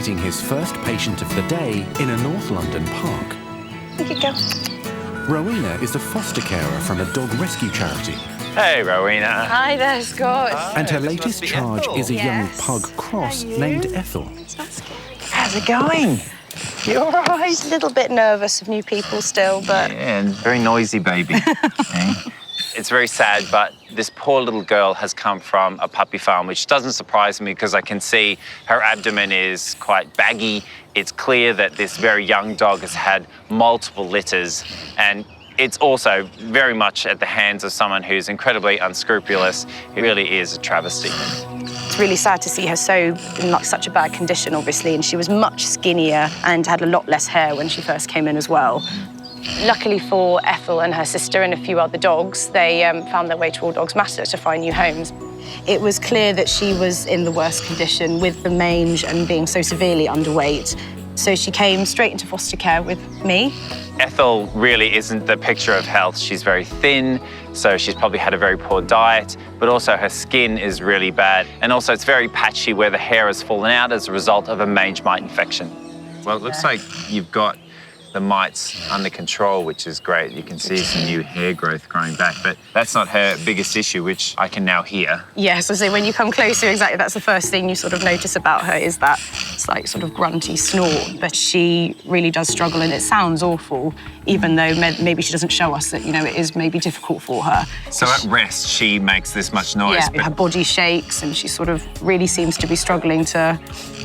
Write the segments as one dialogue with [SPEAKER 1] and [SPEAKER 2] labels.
[SPEAKER 1] meeting his first patient of the day in a North London park.
[SPEAKER 2] Thank you, girl.
[SPEAKER 1] Rowena is a foster carer from a dog rescue charity.
[SPEAKER 3] Hey, Rowena.
[SPEAKER 2] Hi there, Scott.
[SPEAKER 3] Hi,
[SPEAKER 1] And her
[SPEAKER 3] this
[SPEAKER 1] latest
[SPEAKER 3] must be
[SPEAKER 1] charge
[SPEAKER 3] Ethel.
[SPEAKER 1] is a young
[SPEAKER 2] Yes.
[SPEAKER 1] pug cross
[SPEAKER 2] How are you?
[SPEAKER 1] named Ethel.
[SPEAKER 3] How's it going? You all right?
[SPEAKER 2] A little bit nervous of new people still, but
[SPEAKER 3] Yeah, and very noisy baby. Okay. It's very sad, but this poor little girl has come from a puppy farm, which doesn't surprise me because I can see her abdomen is quite baggy. It's clear that this very young dog has had multiple litters, and it's also very much at the hands of someone who's incredibly unscrupulous. It really is a travesty.
[SPEAKER 2] it's really sad to see her in like such a bad condition, obviously, and she was much skinnier and had a lot less hair when she first came in as well. Luckily for Ethel and her sister and a few other dogs, they found their way to All Dogs Matter to find new homes. It was clear that she was in the worst condition with the mange and being so severely underweight. So she came straight into foster care with me.
[SPEAKER 3] Ethel really isn't the picture of health. She's very thin, so she's probably had a very poor diet, but also her skin is really bad. And also it's very patchy where the hair has fallen out as a result of a mange mite infection. Well, it looks like you've got the mites under control, which is great. You can see some new hair growth growing back, but that's not her biggest issue, which I can now hear.
[SPEAKER 2] Yes, so when you come closer, exactly, that's the first thing you sort of notice about her is that slight sort of grunty snort. But she really does struggle, and it sounds awful, even though maybe she doesn't show us that, you know, it is maybe difficult for her.
[SPEAKER 3] So at rest, she makes this much noise.
[SPEAKER 2] Yeah, her body shakes, and she sort of really seems to be struggling to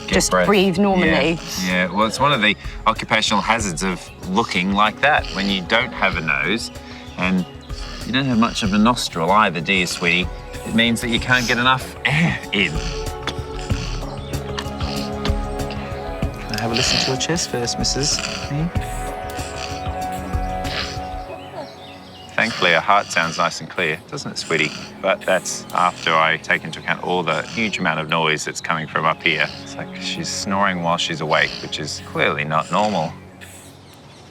[SPEAKER 2] just breathe normally.
[SPEAKER 3] Yeah, well, it's one of the occupational hazards of looking like that when you don't have a nose and you don't have much of a nostril either, do you, sweetie? It means that you can't get enough air in. Can I have a listen to your chest first, Mrs. Thankfully, her heart sounds nice and clear, doesn't it, sweetie? But that's after I take into account all the huge amount of noise that's coming from up here. It's like she's snoring while she's awake, which is clearly not normal.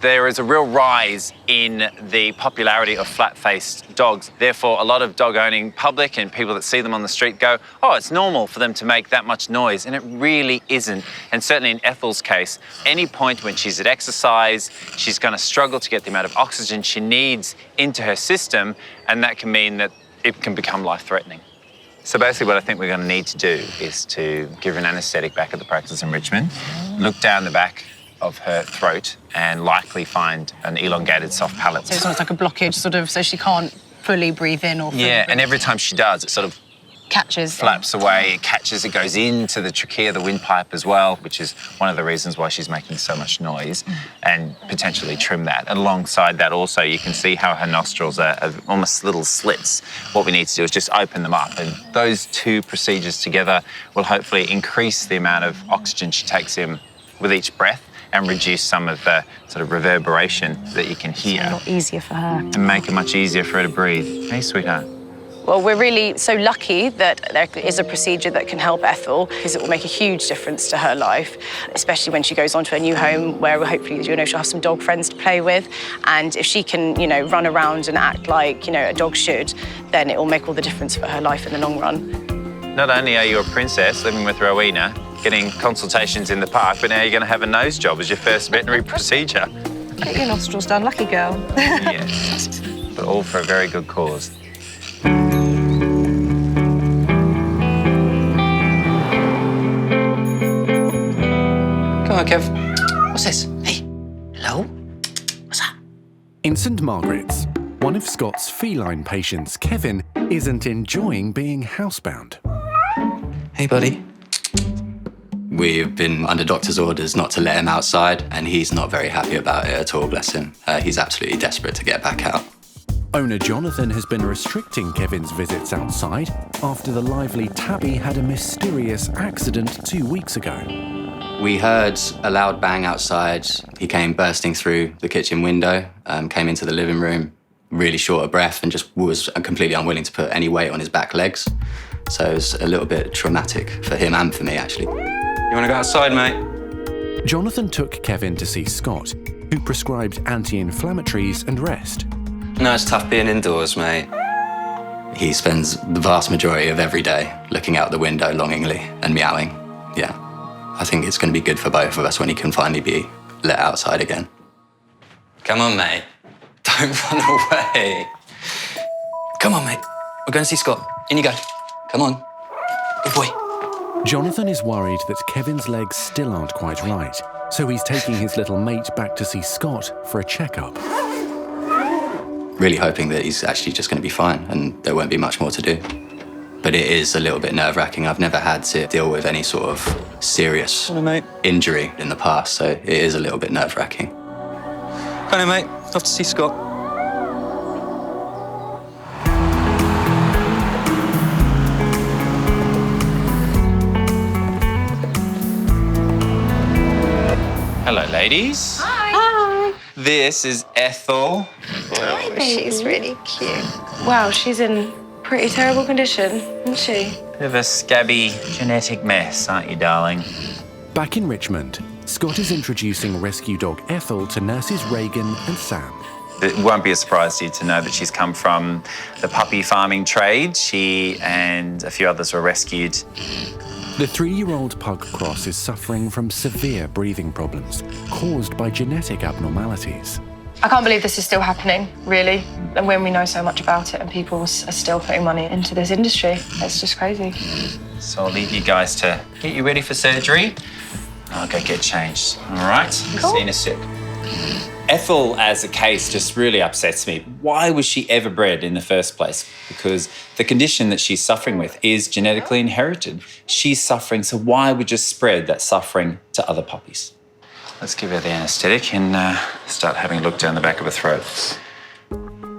[SPEAKER 3] There is a real rise in the popularity of flat-faced dogs. Therefore, a lot of dog-owning public and people that see them on the street go, oh, it's normal for them to make that much noise, and it really isn't. And certainly in Ethel's case, any point when she's at exercise, she's going to struggle to get the amount of oxygen she needs into her system, and that can mean that it can become life-threatening. So basically what I think we're going to need to do is to give her an anaesthetic back at the practice in Richmond, look down the back of her throat and likely find an elongated soft palate.
[SPEAKER 2] So it's almost like a blockage, sort of, so she can't fully breathe in or fully
[SPEAKER 3] Yeah,
[SPEAKER 2] breathe.
[SPEAKER 3] and every time she does, it sort of
[SPEAKER 2] catches.
[SPEAKER 3] flaps away, it catches, it goes into the trachea, the windpipe as well, which is one of the reasons why she's making so much noise, and potentially trim that. And alongside that also, you can see how her nostrils are almost little slits. What we need to do is just open them up, and those two procedures together will hopefully increase the amount of oxygen she takes in with each breath and reduce some of the sort of reverberation that you can hear.
[SPEAKER 2] A lot easier for her.
[SPEAKER 3] And make it much easier for her to breathe. Hey, sweetheart.
[SPEAKER 2] Well, we're really so lucky that there is a procedure that can help Ethel, because it will make a huge difference to her life, especially when she goes on to a new home where hopefully, you know, she'll have some dog friends to play with. And if she can, you know, run around and act like, you know, a dog should, then it will make all the difference for her life in the long run.
[SPEAKER 3] Not only are you a princess living with Rowena, getting consultations in the park, but now you're going to have a nose job as your first veterinary procedure.
[SPEAKER 2] Get your nostrils done, lucky girl.
[SPEAKER 3] Yes, but all for a very good cause.
[SPEAKER 4] Come on, Kev. What's this? Hey, hello? What's that?
[SPEAKER 1] In St Margaret's, one of Scott's feline patients, Kevin, isn't enjoying being housebound.
[SPEAKER 4] Hey, buddy. We've been under doctor's orders not to let him outside, and he's not very happy about it at all, bless him. He's absolutely desperate to get back out.
[SPEAKER 1] Owner Jonathan has been restricting Kevin's visits outside after the lively Tabby had a mysterious accident 2 weeks ago.
[SPEAKER 4] We heard a loud bang outside. He came bursting through the kitchen window, came into the living room, really short of breath, and just was completely unwilling to put any weight on his back legs. So it was a little bit traumatic for him and for me, actually. You want to go outside, mate?
[SPEAKER 1] Jonathan took Kevin to see Scott, who prescribed anti-inflammatories and rest.
[SPEAKER 4] No, it's tough being indoors, mate. He spends the vast majority of every day looking out the window longingly and meowing. Yeah. I think it's going to be good for both of us when he can finally be let outside again. Come on, mate. Don't run away. Come on, mate. We're going to see Scott. In you go. Come on. Good boy.
[SPEAKER 1] Jonathan is worried that Kevin's legs still aren't quite right, so he's taking his little mate back to see Scott for a checkup.
[SPEAKER 4] Really hoping that he's actually just going to be fine and there won't be much more to do. But it is a little bit nerve-wracking. I've never had to deal with any sort of serious injury in the past, so it is a little bit nerve-wracking. Come on, mate. Off to see Scott.
[SPEAKER 3] Hello, ladies.
[SPEAKER 2] Hi.
[SPEAKER 3] This is Ethel.
[SPEAKER 2] Oh, she's really cute. Wow, she's in pretty terrible condition, isn't she?
[SPEAKER 3] Bit of a scabby genetic mess, aren't you, darling?
[SPEAKER 1] Back in Richmond, Scott is introducing rescue dog Ethel to nurses Reagan and Sam.
[SPEAKER 3] It won't be a surprise to you to know that she's come from the puppy farming trade. She and a few others were rescued.
[SPEAKER 1] The 3-year-old pug cross is suffering from severe breathing problems caused by genetic abnormalities.
[SPEAKER 2] I can't believe this is still happening, really. And when we know so much about it and people are still putting money into this industry, it's just crazy.
[SPEAKER 3] So I'll leave you guys to get you ready for surgery. I'll go get changed, all right?
[SPEAKER 2] Cool.
[SPEAKER 3] See you in a sec. Ethel, as a case, just really upsets me. Why was she ever bred in the first place? Because the condition that she's suffering with is genetically inherited. She's suffering, so why would you spread that suffering to other puppies? Let's give her the anaesthetic and start having a look down the back of her throat.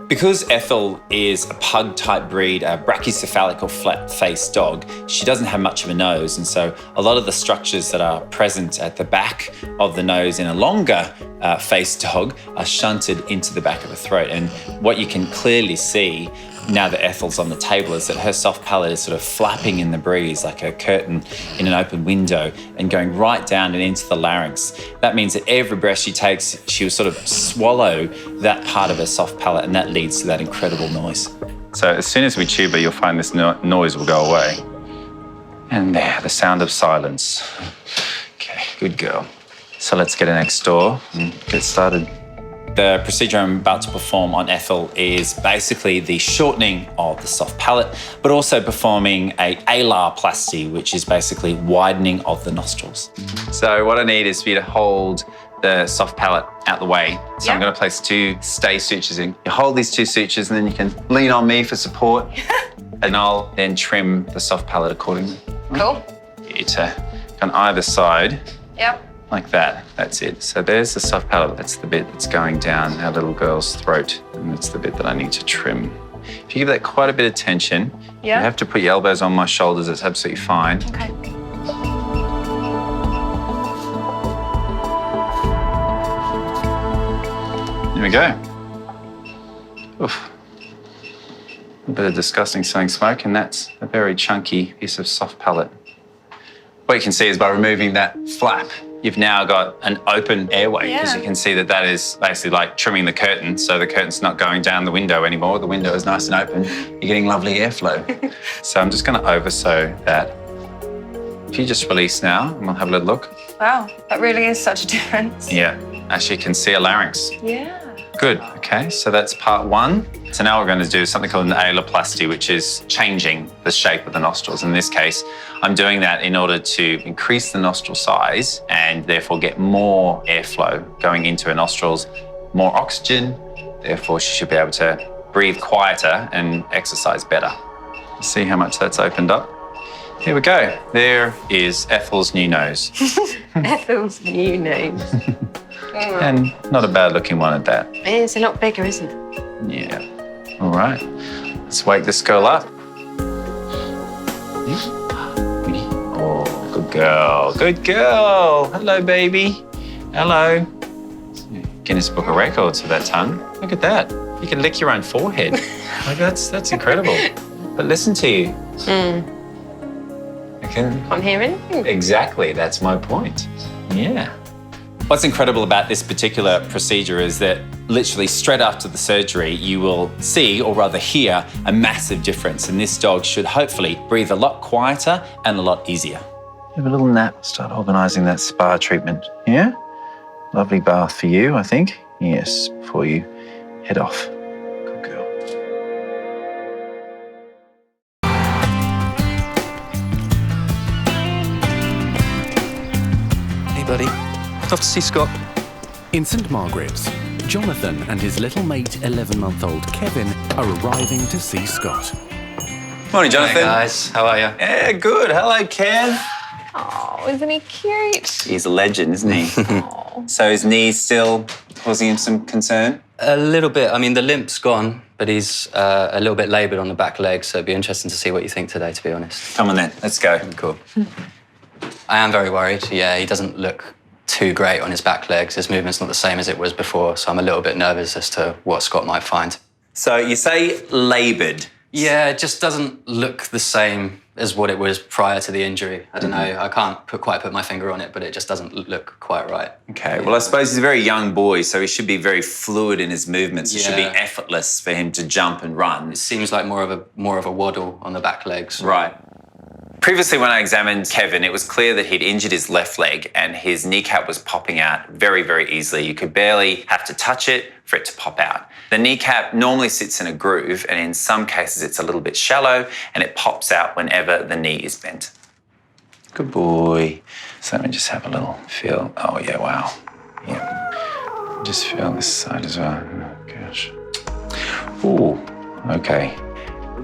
[SPEAKER 3] Because Ethel is a pug-type breed, a brachycephalic or flat-faced dog, she doesn't have much of a nose, and so a lot of the structures that are present at the back of the nose in a longer faced dog are shunted into the back of the throat. And what you can clearly see now that Ethel's on the table is that her soft palate is sort of flapping in the breeze like a curtain in an open window and going right down and into the larynx. That means that every breath she takes, she will sort of swallow that part of her soft palate, and that leads to that incredible noise. So as soon as we tube her, you'll find this noise will go away. And there, the sound of silence. Okay, good girl. So let's get her next door and get started. The procedure I'm about to perform on Ethel is basically the shortening of the soft palate, but also performing a Allarplasty, which is basically widening of the nostrils. So what I need is for you to hold the soft palate out the way. So I'm going to place 2 stay sutures in. You hold these 2 sutures and then you can lean on me for support and I'll then trim the soft palate accordingly.
[SPEAKER 2] Cool.
[SPEAKER 3] Get you to on either side.
[SPEAKER 2] Yep.
[SPEAKER 3] Like that, that's it. So there's the soft palate, that's the bit that's going down our little girl's throat, and that's the bit that I need to trim. If you give that quite a bit of tension, you have to put your elbows on my shoulders, it's absolutely fine.
[SPEAKER 2] Okay.
[SPEAKER 3] There we go. Oof. A bit of disgusting smelling smoke, and that's a very chunky piece of soft palate. What you can see is by removing that flap, you've now got an open airway, because you can see that that is basically like trimming the curtain, so the curtain's not going down the window anymore. The window is nice and open. You're getting lovely airflow. So I'm just going to oversew that. If you just release now, and we'll have a little look.
[SPEAKER 2] Wow, that really is such a difference.
[SPEAKER 3] Yeah, actually you can see a larynx.
[SPEAKER 2] Yeah.
[SPEAKER 3] Good, okay, so that's part 1. So now we're going to do something called an Allarplasty, which is changing the shape of the nostrils. In this case, I'm doing that in order to increase the nostril size and therefore get more airflow going into her nostrils, more oxygen, therefore she should be able to breathe quieter and exercise better. See how much that's opened up? Here we go. There is Ethel's new nose.
[SPEAKER 2] Ethel's new nose.
[SPEAKER 3] And not a bad looking one at that.
[SPEAKER 2] It's a lot bigger, isn't it?
[SPEAKER 3] Yeah. All right. Let's wake this girl up. Oh, good girl. Good girl. Hello, baby. Hello. Guinness Book of Records for that tongue. Look at that. You can lick your own forehead. Like that's incredible. But listen to you. I
[SPEAKER 2] I'm hearing.
[SPEAKER 3] Exactly. That's my point. Yeah. What's incredible about this particular procedure is that literally straight after the surgery, you will see, or rather hear, a massive difference. And this dog should hopefully breathe a lot quieter and a lot easier. Have a little nap. Start organising that spa treatment. Yeah? Lovely bath for you, I think. Yes, before you head off. Good girl.
[SPEAKER 4] Hey, buddy. Off to see Scott.
[SPEAKER 1] In St Margaret's, Jonathan and his little mate, 11-month-old Kevin, are arriving to see Scott.
[SPEAKER 3] Morning, Jonathan.
[SPEAKER 4] Hey, guys. How are you?
[SPEAKER 3] Yeah, good. Hello, Kev.
[SPEAKER 5] Oh, isn't he cute?
[SPEAKER 3] He's a legend, isn't he? So his knee's still causing him some concern?
[SPEAKER 4] A little bit. I mean, the limp's gone, but he's a little bit laboured on the back leg, so it'd be interesting to see what you think today, to be honest.
[SPEAKER 3] Come on then, let's go.
[SPEAKER 4] Cool. I am very worried. Yeah, he doesn't look too great on his back legs. His movement's not the same as it was before, so I'm a little bit nervous as to what Scott might find.
[SPEAKER 3] So you say laboured.
[SPEAKER 4] Yeah, it just doesn't look the same as what it was prior to the injury. I don't know, I can't quite put my finger on it, but it just doesn't look quite right.
[SPEAKER 3] Okay, well, I suppose he's a very young boy, so he should be very fluid in his movements. It should be
[SPEAKER 4] Yeah.
[SPEAKER 3] effortless for him to jump and run.
[SPEAKER 4] It seems like more of a waddle on the back legs.
[SPEAKER 3] Right. Previously, when I examined Kevin, it was clear that he'd injured his left leg and his kneecap was popping out very, very easily. You could barely have to touch it for it to pop out. The kneecap normally sits in a groove, and in some cases it's a little bit shallow and it pops out whenever the knee is bent. Good boy. So let me just have a little feel. Oh, yeah, wow. Yeah. Just feel this side as well. Oh, gosh. Ooh, okay.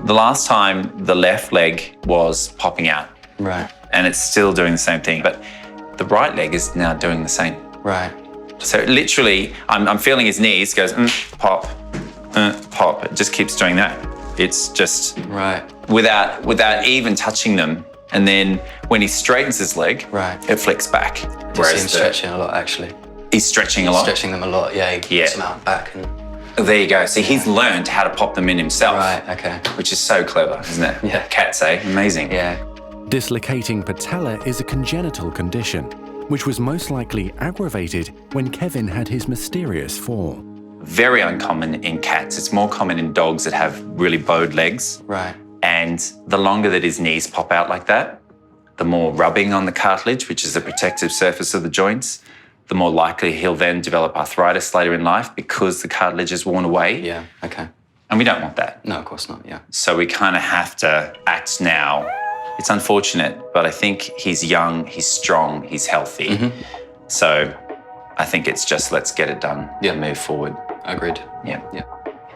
[SPEAKER 3] The last time the left leg was popping out.
[SPEAKER 4] Right.
[SPEAKER 3] And it's still doing the same thing, but the right leg is now doing the same.
[SPEAKER 4] Right.
[SPEAKER 3] So literally, I'm feeling his knees, goes pop, pop. It just keeps doing that. It's just
[SPEAKER 4] Right.
[SPEAKER 3] without even touching them. And then when he straightens his leg,
[SPEAKER 4] Right.
[SPEAKER 3] it flicks back.
[SPEAKER 4] I see him stretching a lot, actually.
[SPEAKER 3] He's stretching a lot.
[SPEAKER 4] Stretching them a lot, yeah. He
[SPEAKER 3] Yeah.
[SPEAKER 4] puts them out back and...
[SPEAKER 3] There you go. See, he's learned how to pop them in himself.
[SPEAKER 4] Right, okay.
[SPEAKER 3] Which is so clever, isn't it?
[SPEAKER 4] Yeah.
[SPEAKER 3] Cats, eh? Amazing.
[SPEAKER 4] Yeah.
[SPEAKER 1] Dislocating patella is a congenital condition, which was most likely aggravated when Kevin had his mysterious fall.
[SPEAKER 3] Very uncommon in cats. It's more common in dogs that have really bowed legs.
[SPEAKER 4] Right.
[SPEAKER 3] And the longer that his knees pop out like that, the more rubbing on the cartilage, which is the protective surface of the joints, the more likely he'll then develop arthritis later in life because the cartilage is worn away.
[SPEAKER 4] Yeah, okay.
[SPEAKER 3] And we don't want that.
[SPEAKER 4] No, of course not, yeah.
[SPEAKER 3] So we kind of have to act now. It's unfortunate, but I think he's young, he's strong, he's healthy. So I think it's just let's get it done and move forward.
[SPEAKER 4] Agreed.
[SPEAKER 3] Yeah.
[SPEAKER 4] Yeah.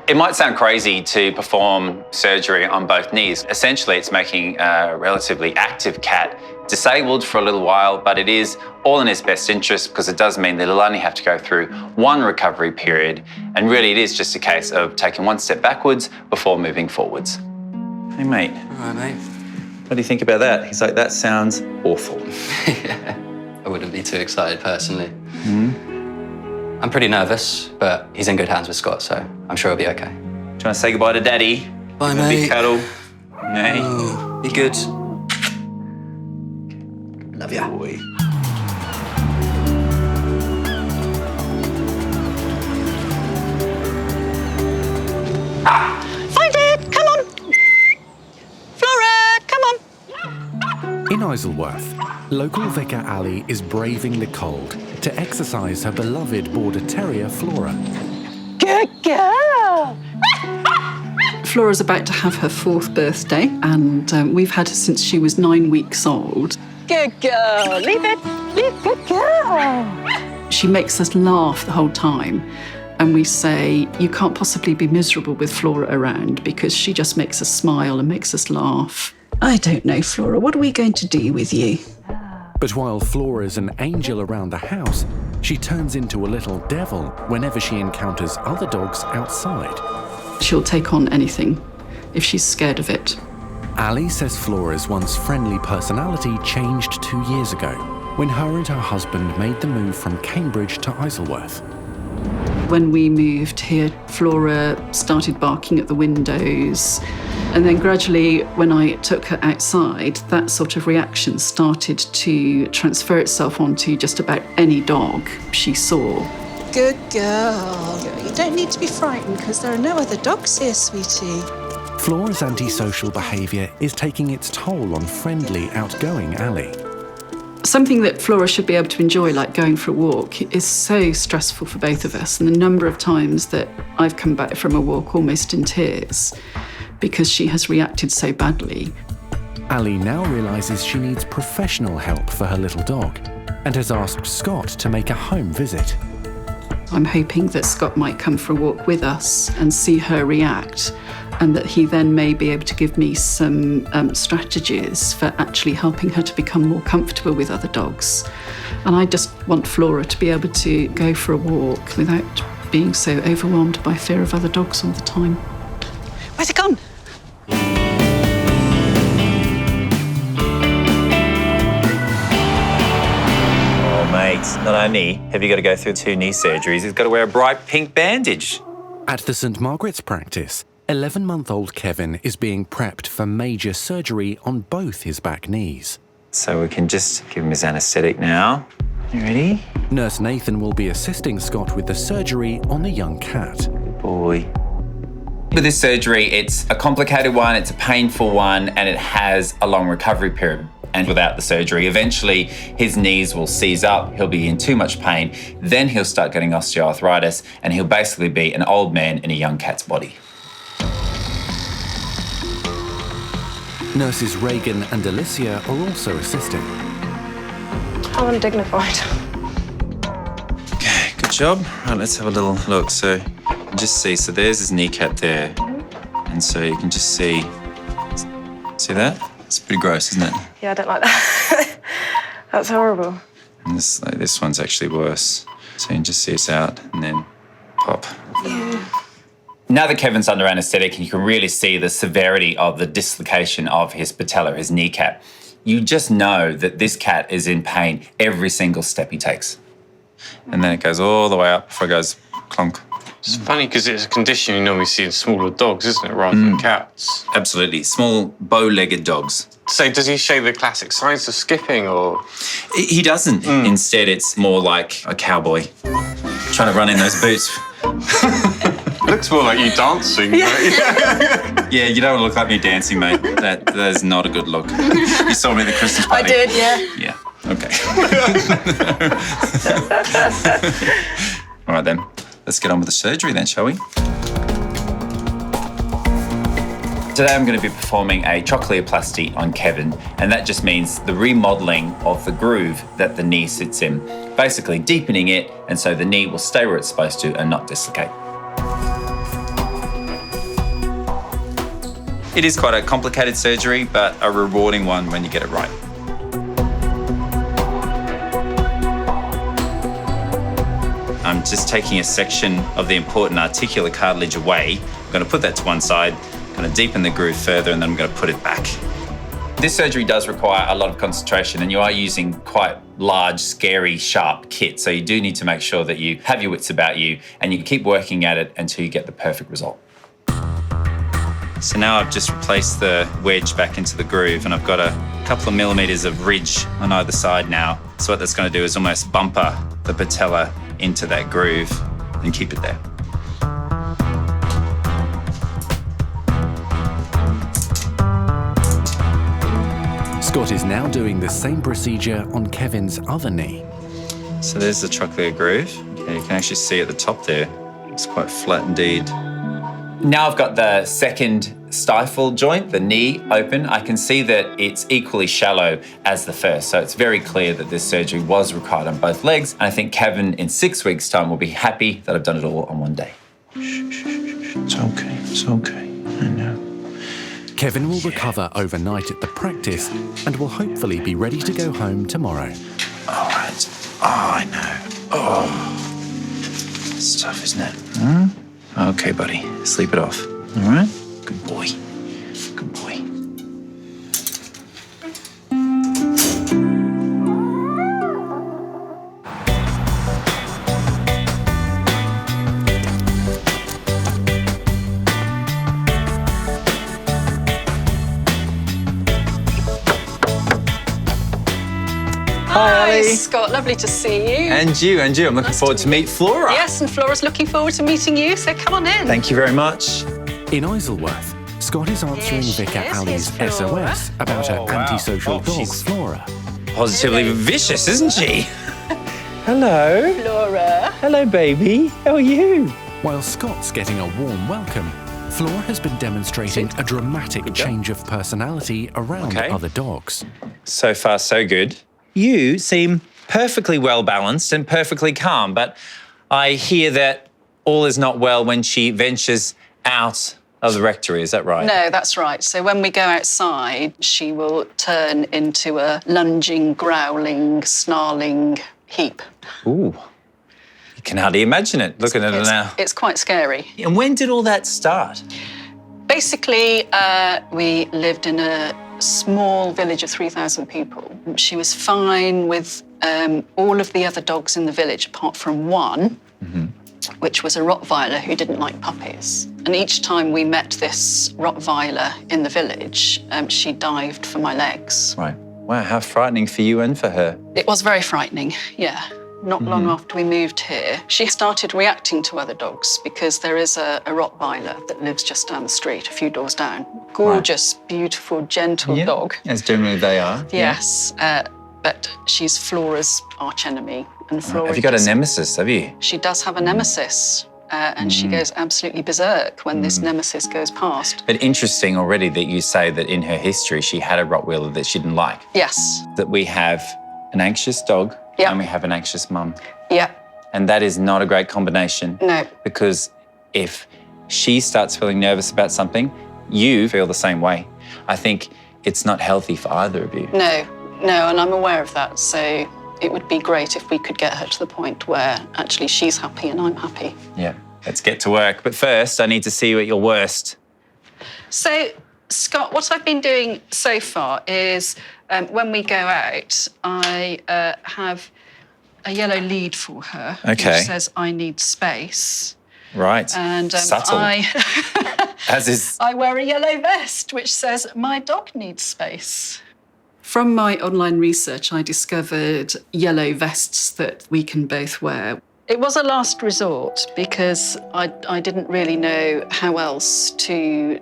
[SPEAKER 3] It might sound crazy to perform surgery on both knees. Essentially, it's making a relatively active cat disabled for a little while, but it is all in his best interest because it does mean that he'll only have to go through one recovery period. And really, it is just a case of taking one step backwards before moving forwards. Hey, mate.
[SPEAKER 4] All right, mate.
[SPEAKER 3] What do you think about that? He's like, that sounds awful.
[SPEAKER 4] I wouldn't be too excited, personally. I'm pretty nervous, but he's in good hands with Scott, so I'm sure he'll be okay.
[SPEAKER 3] Do you want to say goodbye to Daddy?
[SPEAKER 4] Bye,
[SPEAKER 3] Give him a big
[SPEAKER 4] mate.
[SPEAKER 3] cuddle. Hey.
[SPEAKER 4] Oh, be good. Love ya.
[SPEAKER 3] Boy.
[SPEAKER 2] Find it! Come on! Flora, come on!
[SPEAKER 1] In Isleworth, local vicar Ali is braving the cold to exercise her beloved Border Terrier, Flora.
[SPEAKER 2] Good girl!
[SPEAKER 6] Flora's about to have her 4th birthday, and we've had her since she was 9 weeks old.
[SPEAKER 2] Good girl! Leave it! Leave good girl!
[SPEAKER 6] She makes us laugh the whole time, and we say, you can't possibly be miserable with Flora around because she just makes us smile and makes us laugh. I don't know, Flora, what are we going to do with you?
[SPEAKER 1] But while Flora's an angel around the house, she turns into a little devil whenever she encounters other dogs outside.
[SPEAKER 6] She'll take on anything if she's scared of it.
[SPEAKER 1] Ali says Flora's once friendly personality changed 2 years ago when her and her husband made the move from Cambridge to Isleworth.
[SPEAKER 6] When we moved here, Flora started barking at the windows. And then gradually, when I took her outside, that sort of reaction started to transfer itself onto just about any dog she saw.
[SPEAKER 7] Good girl. You don't need to be frightened because there are no other dogs here, sweetie.
[SPEAKER 1] Flora's antisocial behaviour is taking its toll on friendly, outgoing Ali.
[SPEAKER 6] Something that Flora should be able to enjoy, like going for a walk, is so stressful for both of us. And the number of times that I've come back from a walk almost in tears because she has reacted so badly.
[SPEAKER 1] Ali now realises she needs professional help for her little dog and has asked Scott to make a home visit.
[SPEAKER 6] I'm hoping that Scott might come for a walk with us and see her react, and that he then may be able to give me some strategies for actually helping her to become more comfortable with other dogs. And I just want Flora to be able to go for a walk without being so overwhelmed by fear of other dogs all the time.
[SPEAKER 7] Where's it gone?
[SPEAKER 3] Mate, not only have you got to go through 2 knee surgeries, he's got to wear a bright pink bandage.
[SPEAKER 1] At the St Margaret's practice, 11-month-old Kevin is being prepped for major surgery on both his back knees.
[SPEAKER 3] So we can just give him his anaesthetic now. You ready?
[SPEAKER 1] Nurse Nathan will be assisting Scott with the surgery on the young cat.
[SPEAKER 3] Good boy. With this surgery, it's a complicated one, it's a painful one, and it has a long recovery period. And without the surgery, eventually his knees will seize up, he'll be in too much pain, then he'll start getting osteoarthritis, and he'll basically be an old man in a young cat's body.
[SPEAKER 1] Nurses Reagan and Alicia are also assisting.
[SPEAKER 5] How undignified.
[SPEAKER 3] Okay, good job. Right, let's have a little look. So you can just see, so there's his kneecap there. And so you can just see that? It's pretty gross, isn't it?
[SPEAKER 5] Yeah, I don't like that. That's horrible.
[SPEAKER 3] And this one's actually worse. So you can just see it's out and then pop.
[SPEAKER 5] Yeah.
[SPEAKER 3] Now that Kevin's under anaesthetic, you can really see the severity of the dislocation of his patella, his kneecap. You just know that this cat is in pain every single step he takes. And then it goes all the way up before it goes clonk.
[SPEAKER 8] It's funny because it's a condition you normally see in smaller dogs, isn't it, rather than cats?
[SPEAKER 3] Absolutely. Small, bow-legged dogs.
[SPEAKER 8] So does he show the classic signs of skipping, or...?
[SPEAKER 3] He doesn't. Instead, it's more like a cowboy trying to run in those boots.
[SPEAKER 8] Looks more like you dancing.
[SPEAKER 3] Yeah, you don't look like me dancing, mate. That is not a good look. You saw me at the Christmas party.
[SPEAKER 2] I did, yeah.
[SPEAKER 3] Yeah, okay. All right, then. Let's get on with the surgery then, shall we? Today I'm going to be performing a trochleoplasty on Kevin, and that just means the remodelling of the groove that the knee sits in, basically deepening it, and so the knee will stay where it's supposed to and not dislocate. It is quite a complicated surgery, but a rewarding one when you get it right. I'm just taking a section of the important articular cartilage away. I'm going to put that to one side, going to deepen the groove further, and then I'm going to put it back. This surgery does require a lot of concentration, and you are using quite large, scary, sharp kit, so you do need to make sure that you have your wits about you and you keep working at it until you get the perfect result. So now I've just replaced the wedge back into the groove, and I've got a couple of millimetres of ridge on either side now. So what that's going to do is almost bumper the patella into that groove and keep it there.
[SPEAKER 1] Scott is now doing the same procedure on Kevin's other knee.
[SPEAKER 3] So there's the trochlear groove. Okay, you can actually see at the top there, it's quite flat indeed. Now I've got the second stifle joint, the knee, open. I can see that it's equally shallow as the first, so it's very clear that this surgery was required on both legs. And I think Kevin, in 6 weeks' time, will be happy that I've done it all on one day.
[SPEAKER 8] It's okay, it's okay. I know.
[SPEAKER 1] Kevin will recover overnight at the practice and will hopefully be ready to go home tomorrow.
[SPEAKER 3] All right. Oh, I know. Oh, it's tough, isn't it? Okay, buddy. Sleep it off. All right? Good boy. Good boy.
[SPEAKER 7] Hi, Scott. Lovely to see you.
[SPEAKER 3] And you. I'm looking forward to meet Flora.
[SPEAKER 7] Yes, and Flora's looking forward to meeting you, so come on in.
[SPEAKER 3] Thank you very much.
[SPEAKER 1] In Isleworth, Scott is answering
[SPEAKER 7] Here she
[SPEAKER 1] Vicar
[SPEAKER 7] is.
[SPEAKER 1] Ali's
[SPEAKER 7] Here's Flora.
[SPEAKER 1] SOS about her antisocial dog,
[SPEAKER 3] she's
[SPEAKER 1] Flora.
[SPEAKER 3] positively vicious, isn't she? Hello.
[SPEAKER 2] Flora.
[SPEAKER 3] Hello, baby. How are you?
[SPEAKER 1] While Scott's getting a warm welcome, Flora has been demonstrating a dramatic change of personality around other dogs.
[SPEAKER 3] So far, so good. You seem perfectly well balanced and perfectly calm, but I hear that all is not well when she ventures out of the rectory. Is that right?
[SPEAKER 6] No, that's right. So when we go outside, she will turn into a lunging, growling, snarling heap.
[SPEAKER 3] Ooh. You can hardly imagine it, looking at her now.
[SPEAKER 6] It's quite scary.
[SPEAKER 3] And when did all that start?
[SPEAKER 6] Basically, we lived in a small village of 3,000 people. She was fine with all of the other dogs in the village, apart from one, which was a Rottweiler who didn't like puppies. And each time we met this Rottweiler in the village, she dived for my legs.
[SPEAKER 3] Right. Wow, how frightening for you and for her.
[SPEAKER 6] It was very frightening, yeah. Not long after we moved here, she started reacting to other dogs because there is a Rottweiler that lives just down the street, a few doors down. Gorgeous, beautiful, gentle dog.
[SPEAKER 3] As generally they are.
[SPEAKER 6] Yes, but she's Flora's archenemy. And Flora
[SPEAKER 3] Have you got a nemesis, have you?
[SPEAKER 6] She does have a nemesis, and she goes absolutely berserk when this nemesis goes past.
[SPEAKER 3] But interesting already that you say that in her history she had a Rottweiler that she didn't like.
[SPEAKER 6] Yes.
[SPEAKER 3] That we have an anxious dog
[SPEAKER 6] Yep.
[SPEAKER 3] and we have an anxious mum.
[SPEAKER 6] Yeah.
[SPEAKER 3] And that is not a great combination.
[SPEAKER 6] No.
[SPEAKER 3] Because if she starts feeling nervous about something, you feel the same way. I think it's not healthy for either of you.
[SPEAKER 6] No, and I'm aware of that. So it would be great if we could get her to the point where actually she's happy and I'm happy.
[SPEAKER 3] Yeah, let's get to work. But first, I need to see you at your worst.
[SPEAKER 6] So, Scott, what I've been doing so far is when we go out, I have a yellow lead for her, which says, I need space.
[SPEAKER 3] Right.
[SPEAKER 6] And
[SPEAKER 3] subtle. As is.
[SPEAKER 6] I wear a yellow vest, which says, my dog needs space.
[SPEAKER 9] From my online research, I discovered yellow vests that we can both wear.
[SPEAKER 6] It was a last resort because I didn't really know how else to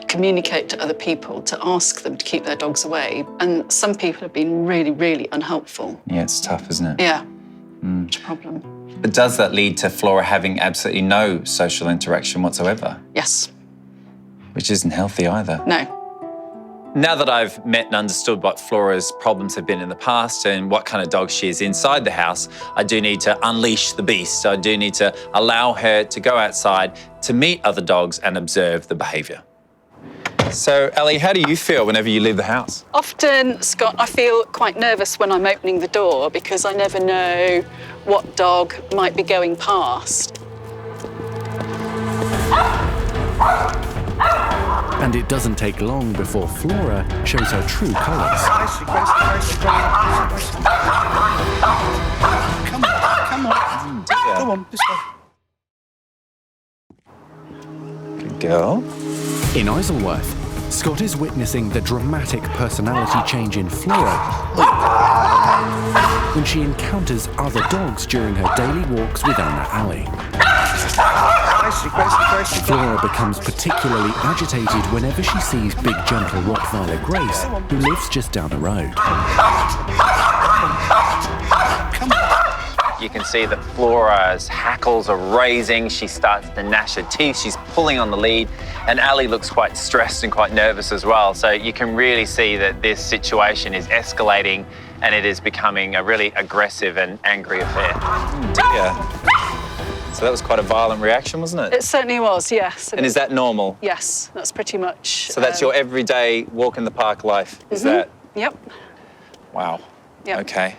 [SPEAKER 6] communicate to other people, to ask them to keep their dogs away. And some people have been really, really unhelpful.
[SPEAKER 3] Yeah, it's tough, isn't it?
[SPEAKER 6] Yeah, it's a problem.
[SPEAKER 3] But does that lead to Flora having absolutely no social interaction whatsoever?
[SPEAKER 6] Yes.
[SPEAKER 3] Which isn't healthy either.
[SPEAKER 6] No.
[SPEAKER 3] Now that I've met and understood what Flora's problems have been in the past and what kind of dog she is inside the house, I do need to unleash the beast. I do need to allow her to go outside to meet other dogs and observe the behaviour. So, Ali, how do you feel whenever you leave the house?
[SPEAKER 6] Often, Scott, I feel quite nervous when I'm opening the door because I never know what dog might be going past.
[SPEAKER 1] And it doesn't take long before Flora shows her true colours.
[SPEAKER 3] Come on, this way. Good girl.
[SPEAKER 1] In Isleworth, Scott is witnessing the dramatic personality change in Flora when she encounters other dogs during her daily walks within the alley. Flora becomes particularly agitated whenever she sees big, gentle Rottweiler Grace, who lives just down the road.
[SPEAKER 3] You can see that Flora's hackles are raising. She starts to gnash her teeth. She's pulling on the lead. And Ali looks quite stressed and quite nervous as well. So you can really see that this situation is escalating and it is becoming a really aggressive and angry affair. Oh dear. So that was quite a violent reaction, wasn't it?
[SPEAKER 6] It certainly was, yes.
[SPEAKER 3] And is that normal?
[SPEAKER 6] Yes, that's pretty much.
[SPEAKER 3] So that's your everyday walk in the park life, is that?
[SPEAKER 6] Yep.
[SPEAKER 3] Wow.
[SPEAKER 6] Yep.
[SPEAKER 3] Okay.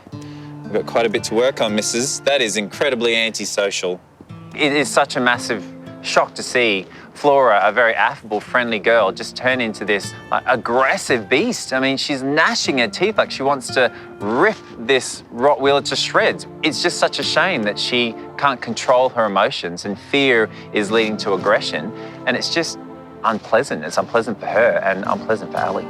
[SPEAKER 3] We've got quite a bit to work on, Mrs. That is incredibly antisocial. It is such a massive shock to see Flora, a very affable, friendly girl, just turn into this aggressive beast. I mean, she's gnashing her teeth like she wants to rip this Rottweiler to shreds. It's just such a shame that she can't control her emotions and fear is leading to aggression. And it's just unpleasant. It's unpleasant for her and unpleasant for Ali.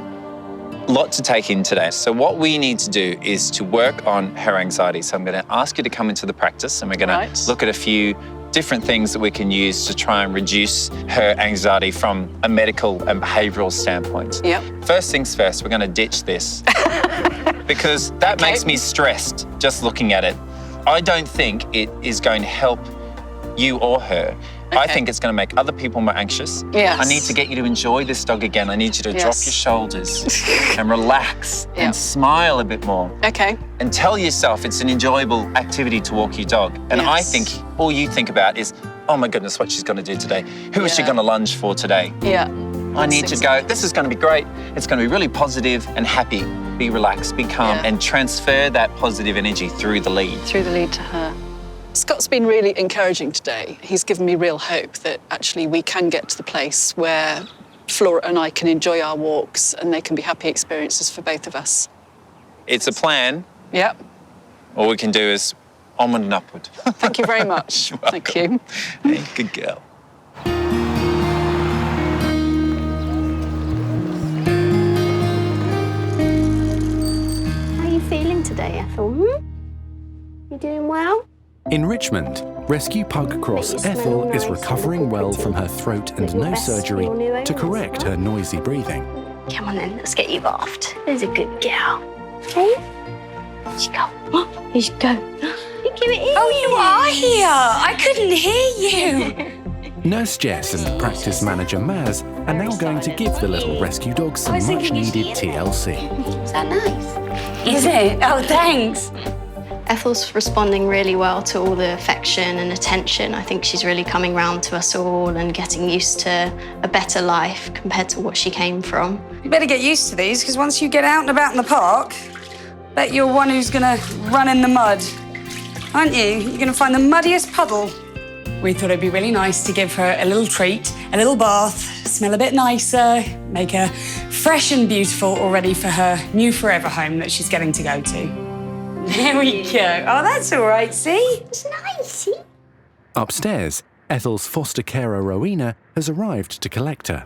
[SPEAKER 3] Lot to take in today. So what we need to do is to work on her anxiety. So I'm going to ask you to come into the practice and we're going to look at a few different things that we can use to try and reduce her anxiety from a medical and behavioural standpoint.
[SPEAKER 6] Yep.
[SPEAKER 3] First things first, we're going to ditch this. because that makes me stressed just looking at it. I don't think it is going to help you or her. I think it's going to make other people more anxious.
[SPEAKER 9] Yes.
[SPEAKER 3] I need to get you to enjoy this dog again. I need you to drop your shoulders and relax and smile a bit more.
[SPEAKER 9] Okay.
[SPEAKER 3] And tell yourself it's an enjoyable activity to walk your dog. And I think all you think about is, oh my goodness, what she's going to do today. Who is she going to lunge for today?
[SPEAKER 9] Yeah.
[SPEAKER 3] I need to go, this is going to be great. It's going to be really positive and happy. Be relaxed, be calm, and transfer that positive energy through the lead.
[SPEAKER 9] Through the lead to her. Scott's been really encouraging today. He's given me real hope that actually we can get to the place where Flora and I can enjoy our walks and they can be happy experiences for both of us.
[SPEAKER 3] It's a plan.
[SPEAKER 9] Yep.
[SPEAKER 3] All we can do is onward and upward.
[SPEAKER 9] Thank you very much. Thank you.
[SPEAKER 3] Hey, good girl.
[SPEAKER 10] How are you feeling today, Ethel? You doing well?
[SPEAKER 1] In Richmond, rescue pug cross Ethel is recovering well from her throat and nose surgery to correct her noisy breathing.
[SPEAKER 10] Come on then, let's get you bathed. There's a good girl. Okay? Here you go. Here you go. You give it here.
[SPEAKER 11] Oh, you are here. I couldn't hear you.
[SPEAKER 1] Nurse Jess and practice manager Maz are now going to give the little rescue dog some much-needed TLC.
[SPEAKER 10] Is that nice?
[SPEAKER 11] Is it? Oh, thanks.
[SPEAKER 10] Ethel's responding really well to all the affection and attention. I think she's really coming round to us all and getting used to a better life compared to what she came from.
[SPEAKER 11] You better get used to these, because once you get out and about in the park, bet you're one who's gonna run in the mud. Aren't you? You're gonna find the muddiest puddle. We thought it'd be really nice to give her a little treat, a little bath, smell a bit nicer, make her fresh and beautiful, all ready for her new forever home that she's getting to go to. There we go. Oh, that's all right, see?
[SPEAKER 10] It's nice, see?
[SPEAKER 1] Upstairs, Ethel's foster carer Rowena has arrived to collect her.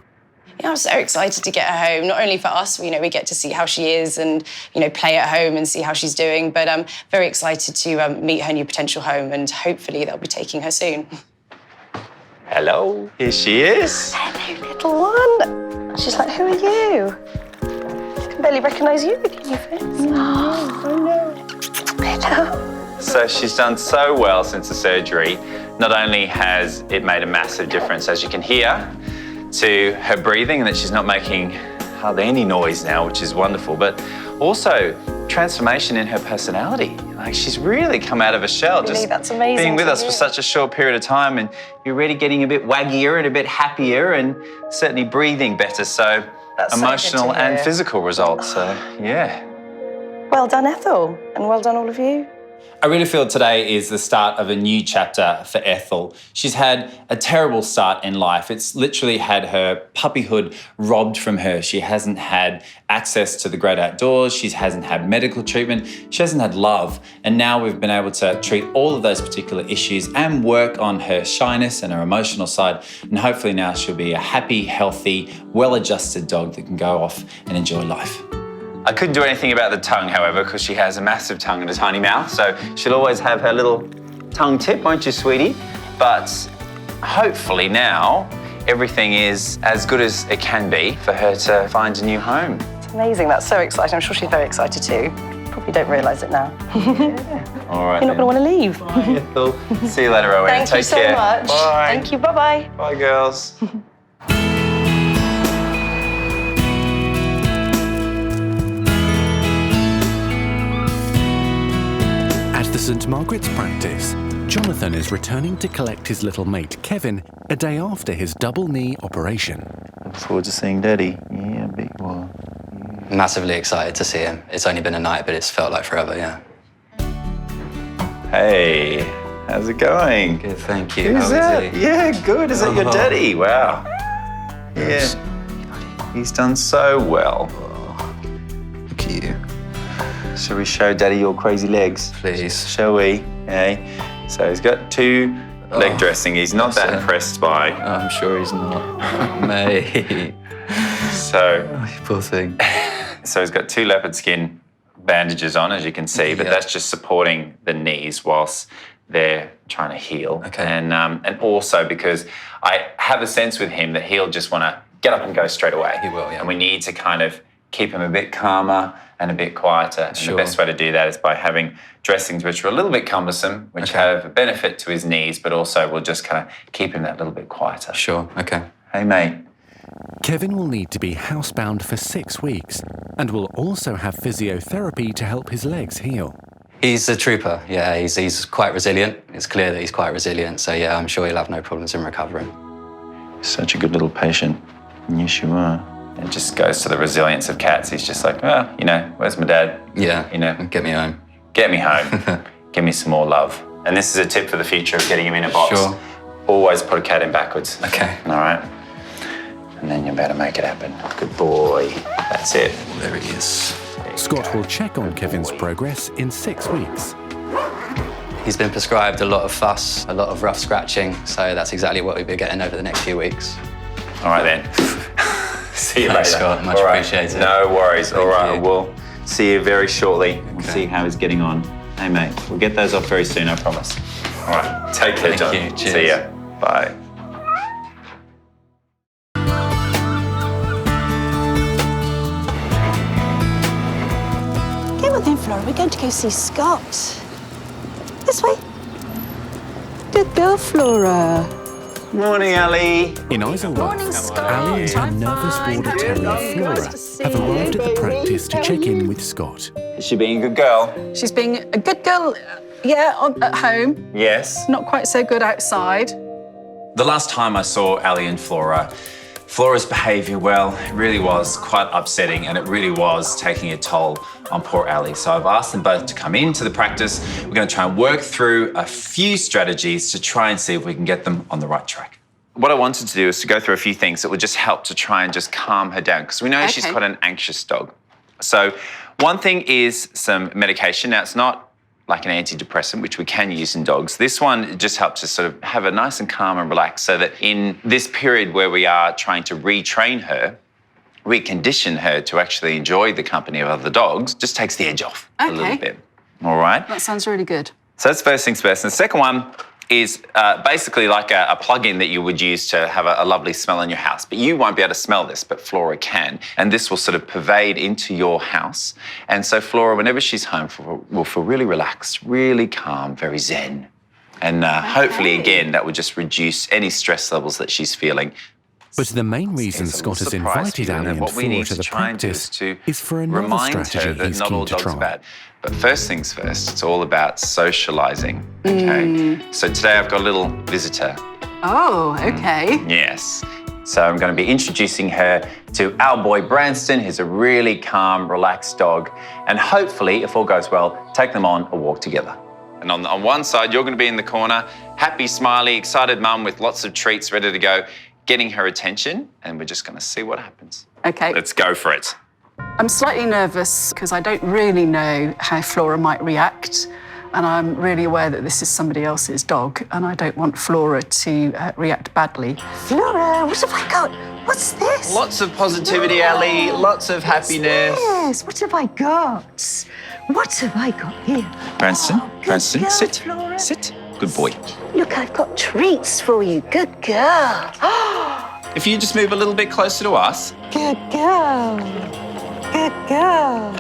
[SPEAKER 2] Yeah, I'm so excited to get her home. Not only for us, we get to see how she is and, play at home and see how she's doing, but I'm very excited to meet her new potential home and hopefully they'll be taking her soon.
[SPEAKER 3] Hello, here she is.
[SPEAKER 5] Hello, little one. She's like, who are you? I can barely recognise you in your face. Oh, no. Hello.
[SPEAKER 3] So she's done so well since the surgery. Not only has it made a massive difference, as you can hear, to her breathing and that she's not making hardly any noise now, which is wonderful, but also transformation in her personality. Like, she's really come out of a shell.
[SPEAKER 5] Really?
[SPEAKER 3] Just
[SPEAKER 5] That's amazing
[SPEAKER 3] being with
[SPEAKER 5] to
[SPEAKER 3] us for
[SPEAKER 5] hear.
[SPEAKER 3] such a short period of time, and you're really getting a bit waggier and a bit happier and certainly breathing better. So
[SPEAKER 5] That's so good
[SPEAKER 3] emotional
[SPEAKER 5] to
[SPEAKER 3] and
[SPEAKER 5] hear.
[SPEAKER 3] physical results. So yeah.
[SPEAKER 5] Well done, Ethel, and well done all of you.
[SPEAKER 3] I really feel today is the start of a new chapter for Ethel. She's had a terrible start in life. It's literally had her puppyhood robbed from her. She hasn't had access to the great outdoors. She hasn't had medical treatment. She hasn't had love. And now we've been able to treat all of those particular issues and work on her shyness and her emotional side. And hopefully now she'll be a happy, healthy, well-adjusted dog that can go off and enjoy life. I couldn't do anything about the tongue, however, because she has a massive tongue and a tiny mouth, so she'll always have her little tongue tip, won't you, sweetie? But hopefully now everything is as good as it can be for her to find a new home.
[SPEAKER 5] It's amazing. That's so exciting. I'm sure she's very excited too. Probably don't realise it now.
[SPEAKER 3] All right.
[SPEAKER 5] You're not going to want to leave.
[SPEAKER 3] Bye, Ethel. See you later, Rowena.
[SPEAKER 5] Thank you
[SPEAKER 3] Take
[SPEAKER 5] so
[SPEAKER 3] care.
[SPEAKER 5] much.
[SPEAKER 3] Bye.
[SPEAKER 5] Thank you. Bye-bye.
[SPEAKER 3] Bye, girls.
[SPEAKER 1] At the St Margaret's practice, Jonathan is returning to collect his little mate Kevin a day after his double knee operation.
[SPEAKER 3] Look forward to seeing Daddy. Yeah, big one.
[SPEAKER 4] Massively excited to see him. It's only been a night, but it's felt like forever, yeah.
[SPEAKER 3] Hey, how's it going?
[SPEAKER 4] Good, thank you.
[SPEAKER 3] Who's
[SPEAKER 4] How
[SPEAKER 3] that?
[SPEAKER 4] is he?
[SPEAKER 3] Yeah, good. Is that your daddy? Wow. Yeah. He's done so well.
[SPEAKER 4] Look at you.
[SPEAKER 3] Shall we show Daddy your crazy legs?
[SPEAKER 4] Please.
[SPEAKER 3] Shall we? Hey. So he's got two leg dressing. He's not that impressed by.
[SPEAKER 4] I'm sure he's not. Mate.
[SPEAKER 3] So.
[SPEAKER 4] Oh, you poor thing.
[SPEAKER 3] So he's got two leopard skin bandages on, as you can see, but that's just supporting the knees whilst they're trying to heal.
[SPEAKER 4] Okay.
[SPEAKER 3] And also because I have a sense with him that he'll just want to get up and go straight away.
[SPEAKER 4] He will, yeah.
[SPEAKER 3] And we need to kind of keep him a bit calmer and a bit quieter. And the best way to do that is by having dressings which are a little bit cumbersome, which have a benefit to his knees, but also will just kind of keep him that little bit quieter.
[SPEAKER 4] Sure, okay.
[SPEAKER 3] Hey, mate.
[SPEAKER 1] Kevin will need to be housebound for 6 weeks and will also have physiotherapy to help his legs heal.
[SPEAKER 4] He's a trooper, yeah, he's quite resilient. It's clear that he's quite resilient, so yeah, I'm sure he'll have no problems in recovering.
[SPEAKER 3] Such a good little patient. Yes, you are. It just goes to the resilience of cats. He's just like, well, you know, where's my dad?
[SPEAKER 4] Yeah,
[SPEAKER 3] you know,
[SPEAKER 4] get me home.
[SPEAKER 3] Get me home. Give me some more love. And this is a tip for the future of getting him in a box.
[SPEAKER 4] Sure.
[SPEAKER 3] Always put a cat in backwards.
[SPEAKER 4] Okay.
[SPEAKER 3] All right? And then you better make it happen. Good boy. That's it.
[SPEAKER 4] There he is.
[SPEAKER 1] Scott will check on Kevin's progress in 6 weeks.
[SPEAKER 4] He's been prescribed a lot of fuss, a lot of rough scratching, so that's exactly what we'll be getting over the next few weeks.
[SPEAKER 3] All right, then. See you
[SPEAKER 4] Thanks,
[SPEAKER 3] later.
[SPEAKER 4] Scott. Much appreciated.
[SPEAKER 3] No worries.
[SPEAKER 4] Thank
[SPEAKER 3] All right,
[SPEAKER 4] you.
[SPEAKER 3] we'll see you very shortly. We'll see how he's getting on. Hey, mate, we'll get those off very soon, I promise. All right, take care, John.
[SPEAKER 4] Thank you. Cheers.
[SPEAKER 3] See ya. Bye.
[SPEAKER 7] Come on then, Flora, we're going to go see Scott. This way. Good girl, Flora.
[SPEAKER 3] Morning, Ellie.
[SPEAKER 1] In Isleworth, Ali and her nervous border terrier Flora have arrived at the practice to check in with Scott.
[SPEAKER 3] Is she being a good girl?
[SPEAKER 9] She's being a good girl, at home.
[SPEAKER 3] Yes.
[SPEAKER 9] Not quite so good outside.
[SPEAKER 3] The last time I saw Ali and Flora, Flora's behaviour, well, it really was quite upsetting and it really was taking a toll on poor Ali. So I've asked them both to come into the practice. We're going to try and work through a few strategies to try and see if we can get them on the right track. What I wanted to do is to go through a few things that would just help to try and just calm her down because we know she's quite an anxious dog. So one thing is some medication. Now, it's not like an antidepressant, which we can use in dogs. This one just helps us sort of have a nice and calm and relaxed so that in this period where we are trying to retrain her, recondition her to actually enjoy the company of other dogs, just takes the edge off a little bit. All right?
[SPEAKER 9] That sounds really good.
[SPEAKER 3] So that's first things first. And the second one is basically like a plug-in that you would use to have a lovely smell in your house. But you won't be able to smell this, but Flora can. And this will sort of pervade into your house. And so Flora, whenever she's home, will feel really relaxed, really calm, very zen. And hopefully, again, that would just reduce any stress levels that she's feeling.
[SPEAKER 1] But the main reason Scott has invited Ali and Flora to the practice is for another strategy he's keen to try.
[SPEAKER 3] But first things first, it's all about socialising, okay? So today I've got a little visitor.
[SPEAKER 9] Oh, okay.
[SPEAKER 3] Yes. So I'm going to be introducing her to our boy Branston, who's a really calm, relaxed dog. And hopefully, if all goes well, take them on a walk together. And on one side, you're going to be in the corner, happy, smiley, excited mum with lots of treats ready to go, getting her attention, and we're just going to see what happens.
[SPEAKER 9] Okay.
[SPEAKER 3] Let's go for it.
[SPEAKER 9] I'm slightly nervous because I don't really know how Flora might react, and I'm really aware that this is somebody else's dog, and I don't want Flora to react badly.
[SPEAKER 7] Flora, what have I got? What's this?
[SPEAKER 3] Lots of positivity, Ali, lots of happiness.
[SPEAKER 7] Yes, what have I got? What have I got here?
[SPEAKER 3] Branston,
[SPEAKER 7] Good girl,
[SPEAKER 3] sit,
[SPEAKER 7] Flora.
[SPEAKER 3] sit. Good boy.
[SPEAKER 7] Look, I've got treats for you. Good girl.
[SPEAKER 3] If you just move a little bit closer to us.
[SPEAKER 7] Good girl. Good girl.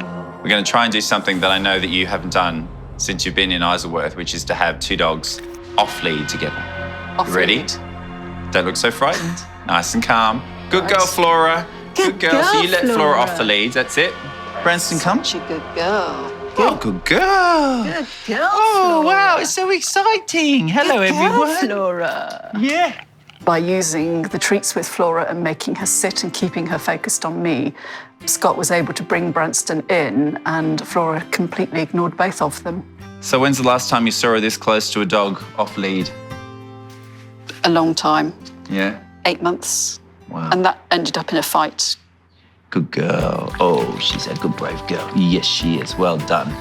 [SPEAKER 3] We're going to try and do something that I know that you haven't done since you've been in Isleworth, which is to have two dogs off lead together.
[SPEAKER 9] Off
[SPEAKER 3] Ready?
[SPEAKER 9] lead.
[SPEAKER 3] Don't look so frightened. Nice and calm. Good girl, Flora.
[SPEAKER 7] Good
[SPEAKER 3] girl. So you
[SPEAKER 7] girl,
[SPEAKER 3] let Flora
[SPEAKER 7] Flora.
[SPEAKER 3] off the lead. That's it. Branston, come.
[SPEAKER 9] Such a good girl.
[SPEAKER 3] Oh, good girl.
[SPEAKER 7] Good girl,
[SPEAKER 3] Oh,
[SPEAKER 7] Flora.
[SPEAKER 3] wow. It's so exciting. Hello,
[SPEAKER 7] Good girl,
[SPEAKER 3] everyone.
[SPEAKER 7] Flora.
[SPEAKER 3] Yeah.
[SPEAKER 9] By using the treats with Flora and making her sit and keeping her focused on me, Scott was able to bring Branston in, and Flora completely ignored both of them.
[SPEAKER 3] So when's the last time you saw her this close to a dog off lead?
[SPEAKER 9] A long time,
[SPEAKER 3] Yeah.
[SPEAKER 9] 8 months.
[SPEAKER 3] Wow.
[SPEAKER 9] And that ended up in a fight.
[SPEAKER 3] Good girl. Oh, she's a good, brave girl. Yes, she is. Well done.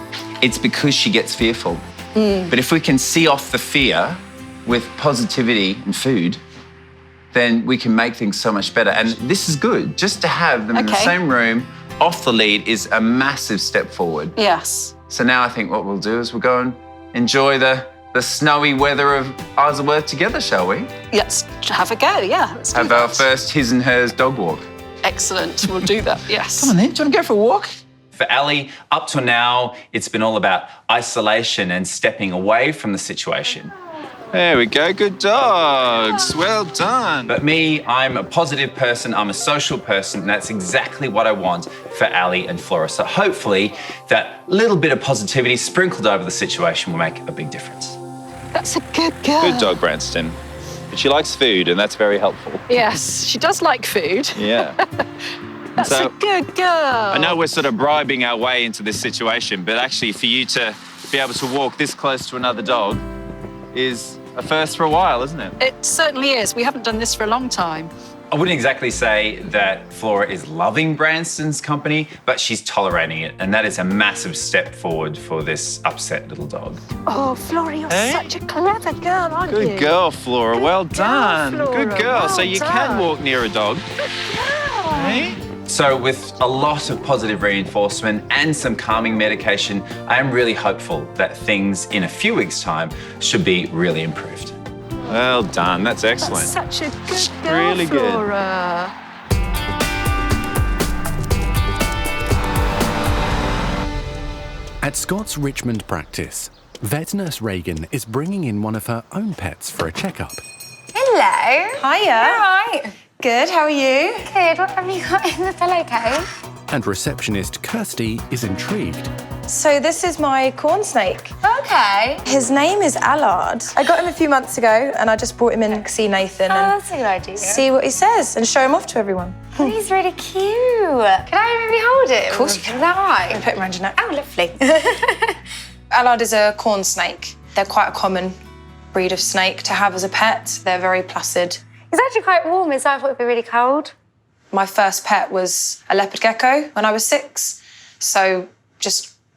[SPEAKER 3] It's because she gets fearful. But if we can see off the fear with positivity and food, then we can make things so much better. And this is good. Just to have them in the
[SPEAKER 9] Okay.
[SPEAKER 3] same room, off the lead, is a massive step forward.
[SPEAKER 9] Yes.
[SPEAKER 3] So now I think what we'll do is we'll go and enjoy the snowy weather of Isleworth together, shall we?
[SPEAKER 9] Let's have a go, yeah. Let's do
[SPEAKER 3] Have our
[SPEAKER 9] that.
[SPEAKER 3] first his and hers dog walk.
[SPEAKER 9] Excellent, we'll do that, yes.
[SPEAKER 12] Come on then, do you want to go for a walk?
[SPEAKER 3] For Ali, up till now, it's been all about isolation and stepping away from the situation.
[SPEAKER 13] There we go, good dogs. Well done.
[SPEAKER 3] But me, I'm a positive person, I'm a social person, and that's exactly what I want for Ali and Flora. So hopefully that little bit of positivity sprinkled over the situation will make a big difference.
[SPEAKER 9] That's a good girl.
[SPEAKER 13] Good dog, Branston. But she likes food, and that's very helpful.
[SPEAKER 9] Yes, she does like food.
[SPEAKER 13] Yeah.
[SPEAKER 9] That's a good girl.
[SPEAKER 13] I know we're sort of bribing our way into this situation, but actually for you to be able to walk this close to another dog is a first for a while, isn't it?
[SPEAKER 9] It certainly is. We haven't done this for a long time.
[SPEAKER 3] I wouldn't exactly say that Flora is loving Branston's company, but she's tolerating it, and that is a massive step forward for this upset little dog.
[SPEAKER 7] Oh, Flora, you're such a clever girl, aren't you?
[SPEAKER 13] Good girl, Flora. Well done.
[SPEAKER 7] Flora.
[SPEAKER 13] Good girl.
[SPEAKER 7] Well
[SPEAKER 13] So you can walk near a dog. Hey?
[SPEAKER 3] So with a lot of positive reinforcement and some calming medication, I am really hopeful that things in a few weeks' time should be really improved.
[SPEAKER 13] Well done. That's excellent.
[SPEAKER 7] That's such a good girl,
[SPEAKER 13] Really good.
[SPEAKER 7] Flora.
[SPEAKER 1] At Scott's Richmond practice, vet nurse Reagan is bringing in one of her own pets for a checkup.
[SPEAKER 14] Hello.
[SPEAKER 15] Hiya.
[SPEAKER 14] All right.
[SPEAKER 15] Good, how are you?
[SPEAKER 14] Good. What have you got in the pillowcase?
[SPEAKER 1] And receptionist Kirsty is intrigued.
[SPEAKER 15] So this is my corn snake.
[SPEAKER 14] Okay.
[SPEAKER 15] His name is Allard. I got him a few months ago and I just brought him in to see Nathan
[SPEAKER 14] Oh,
[SPEAKER 15] and
[SPEAKER 14] that's a good idea.
[SPEAKER 15] see what he says and show him off to everyone.
[SPEAKER 14] Oh, he's really cute. Can I maybe hold him?
[SPEAKER 15] Of course you can.
[SPEAKER 14] Is that right?
[SPEAKER 15] Put him around your neck.
[SPEAKER 14] Oh, lovely.
[SPEAKER 15] Allard is a corn snake. They're quite a common breed of snake to have as a pet. They're very placid.
[SPEAKER 14] It's actually quite warm, so I thought it'd be really cold.
[SPEAKER 15] My first pet was a leopard gecko when I was 6. So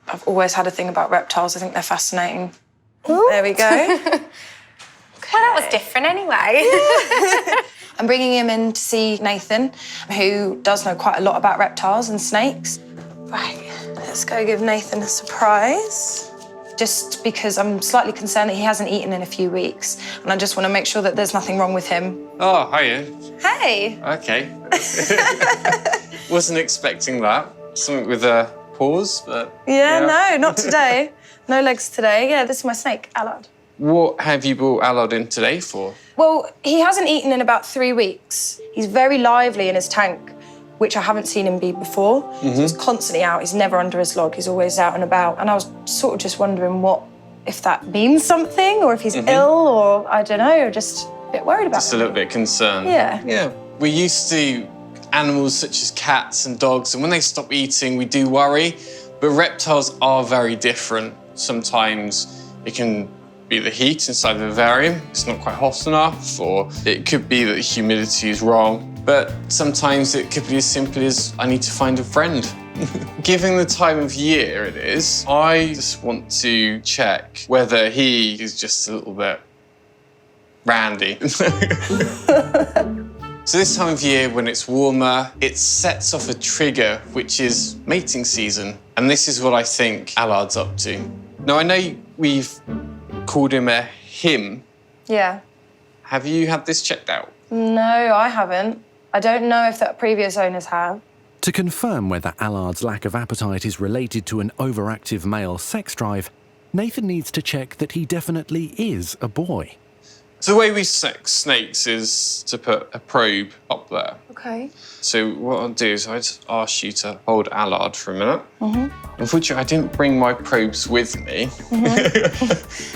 [SPEAKER 15] I've always had a thing about reptiles. I think they're fascinating.
[SPEAKER 14] Ooh.
[SPEAKER 15] There we go.
[SPEAKER 14] Well, that was different anyway.
[SPEAKER 15] I'm bringing him in to see Nathan, who does know quite a lot about reptiles and snakes. Right, let's go give Nathan a surprise. Just because I'm slightly concerned that he hasn't eaten in a few weeks, and I just want to make sure that there's nothing wrong with him.
[SPEAKER 8] Oh, hiya.
[SPEAKER 15] Hey!
[SPEAKER 8] Okay. Wasn't expecting that. Something with a pause, but...
[SPEAKER 15] Yeah, no, not today. No legs today. Yeah, this is my snake, Allard.
[SPEAKER 8] What have you brought Allard in today for?
[SPEAKER 15] Well, he hasn't eaten in about 3 weeks. He's very lively in his tank, which I haven't seen him be before. So he's constantly out. He's never under his log. He's always out and about. And I was sort of just wondering if that means something or if he's ill or I don't know, just a bit worried about
[SPEAKER 8] Just a little bit concerned.
[SPEAKER 15] Yeah.
[SPEAKER 8] Yeah. We're used to animals such as cats and dogs, and when they stop eating, we do worry. But reptiles are very different. Sometimes it can be the heat inside the vivarium. It's not quite hot enough, or it could be that the humidity is wrong. But sometimes it could be as simple as I need to find a friend. Given the time of year it is, I just want to check whether he is just a little bit randy. So this time of year, when it's warmer, it sets off a trigger, which is mating season. And this is what I think Allard's up to. Now, I know we've called him a him.
[SPEAKER 15] Yeah.
[SPEAKER 8] Have you had this checked out?
[SPEAKER 15] No, I haven't. I don't know if the previous owners have.
[SPEAKER 1] To confirm whether Allard's lack of appetite is related to an overactive male sex drive, Nathan needs to check that he definitely is a boy.
[SPEAKER 8] So the way we sex snakes is to put a probe up there.
[SPEAKER 15] Okay.
[SPEAKER 8] So what I'll do is I'd ask you to hold Allard for a minute. Unfortunately, I didn't bring my probes with me.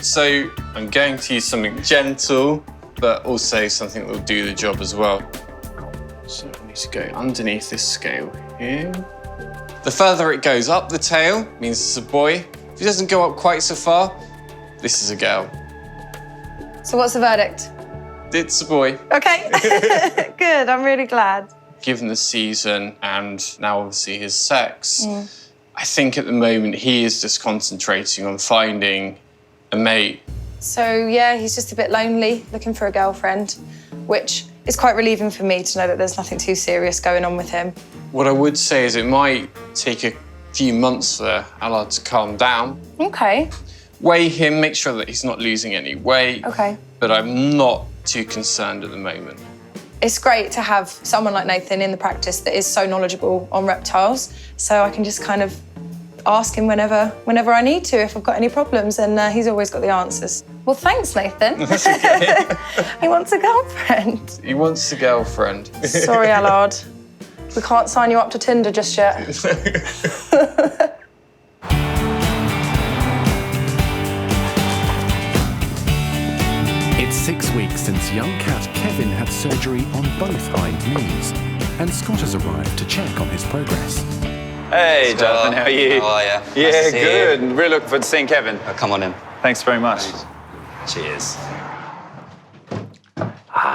[SPEAKER 8] So I'm going to use something gentle, but also something that will do the job as well. So I need to go underneath this scale here. The further it goes up the tail means it's a boy. If it doesn't go up quite so far, this is a girl.
[SPEAKER 15] So what's the verdict?
[SPEAKER 8] It's a boy.
[SPEAKER 15] Okay. Good, I'm really glad.
[SPEAKER 8] Given the season and now obviously his sex, I think at the moment he is just concentrating on finding a mate.
[SPEAKER 15] So yeah, he's just a bit lonely, looking for a girlfriend, which is quite relieving for me to know that there's nothing too serious going on with him.
[SPEAKER 8] What I would say is it might take a few months for Allard to calm down.
[SPEAKER 15] Okay.
[SPEAKER 8] Weigh him, make sure that he's not losing any weight.
[SPEAKER 15] Okay.
[SPEAKER 8] But I'm not too concerned at the moment.
[SPEAKER 15] It's great to have someone like Nathan in the practice that is so knowledgeable on reptiles, so I can just kind of ask him whenever I need to if I've got any problems, and he's always got the answers. Well, thanks, Nathan.
[SPEAKER 8] That's okay.
[SPEAKER 15] He wants a girlfriend.
[SPEAKER 8] He wants a girlfriend.
[SPEAKER 15] Sorry, Allard. We can't sign you up to Tinder just yet.
[SPEAKER 1] It's 6 weeks since young cat Kevin had surgery on both hind knees, and Scott has arrived to check on his progress.
[SPEAKER 13] Hey, Jonathan, how are you?
[SPEAKER 4] How are you?
[SPEAKER 13] Yeah,
[SPEAKER 4] Nice to see you.
[SPEAKER 13] good. Really looking forward to seeing Kevin.
[SPEAKER 4] Come on in.
[SPEAKER 13] Thanks very much.
[SPEAKER 4] Thanks.
[SPEAKER 13] Cheers.